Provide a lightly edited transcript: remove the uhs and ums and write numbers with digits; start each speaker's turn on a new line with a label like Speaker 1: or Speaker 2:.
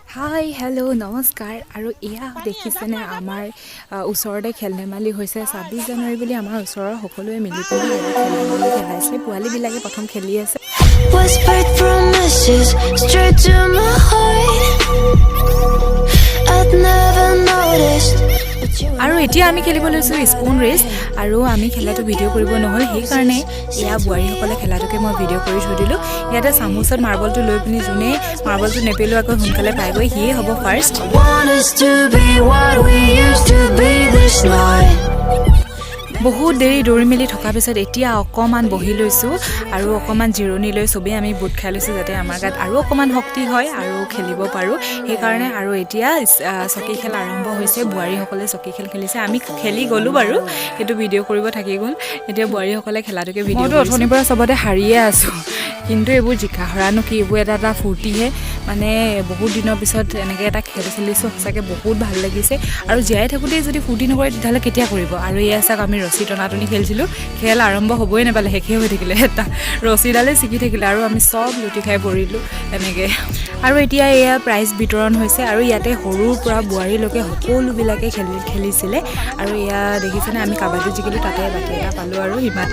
Speaker 1: Hi hello' নমস্কাৰ আৰু এয়া দেখিছেনে আমাৰ ওচৰতে খেল ধেমালি হৈছে ২৬ জানুৱাৰী বুলি আমাৰ ওচৰৰ সকলোৱে মিলি পেলাই আৰু খেল ধেমালি খেলাইছে পোৱালীবিলাকে প্ৰথম খেলি আছে
Speaker 2: Whispered promises straight to my heart. I'd never noticed.
Speaker 1: আৰু এতিয়া আমি খেলিব লৈছোঁ স্পুন ৰেচ আৰু আমি খেলাটো ভিডিঅ' কৰিব নহ'ল সেইকাৰণে এয়া বোৱাৰীসকলে খেলাটোকে মই ভিডিঅ' কৰি থৈ দিলোঁ ইয়াতে চামুচত মাৰ্বলটো লৈ পিনি যোনে মাৰ্বলটো নেপেলোৱাকৈ সোনকালে পাইগৈ সিয়ে হ'ব first
Speaker 2: Want us to be what we used to be this night.
Speaker 1: বহুত দেৰি দৌৰি মেলি থকাৰ পিছত এতিয়া অকণমান বহি লৈছোঁ আৰু অকণমান জিৰণি লৈ চবেই আমি বুট খাই লৈছোঁ যাতে আমাৰ গাত আৰু অকণমান শক্তি হয় আৰু খেলিব পাৰোঁ সেইকাৰণে আৰু এতিয়া চকী খেল আৰম্ভ হৈছে বোৱাৰীসকলে চকী খেল খেলিছে আমি খেলি গ'লোঁ বাৰু সেইটো ভিডিঅ' কৰিব থাকি গ'ল এতিয়া বোৱাৰীসকলে খেলাটোকে ভিডিঅ' মইতো অথনিৰ পৰা চবতে হাৰিয়ে আছোঁ কিন্তু এইবোৰ জিকা হৰানো কি এইবোৰ এটা ফূৰ্তিহে মানে বহুত দিনৰ পিছত এনেকৈ এটা খেল খেলিছোঁ সঁচাকৈ বহুত ভাল লাগিছে আৰু জীয়াই থাকোঁতেই যদি ফূৰ্তি নকৰে তেতিয়াহ'লে কেতিয়া কৰিব আৰু এয়া চাওক আমি ৰছী টনাটনি খেলিছিলোঁ খেল আৰম্ভ হ'বই নাপালে শেষেই হৈ থাকিলে এটা ৰছীডালে ছিগি থাকিলে আৰু আমি চব লুটি খাই পৰিলোঁ এনেকৈ আৰু এতিয়া এয়া প্ৰাইজ বিতৰণ হৈছে আৰু ইয়াতে সৰুৰ পৰা বোৱাৰীলৈকে সকলোবিলাকে খেলিছিলে আৰু এয়া দেখিছেনে আমি কাবাডী জিকিলোঁ তাতে বাতি এটা পালোঁ আৰু সিমান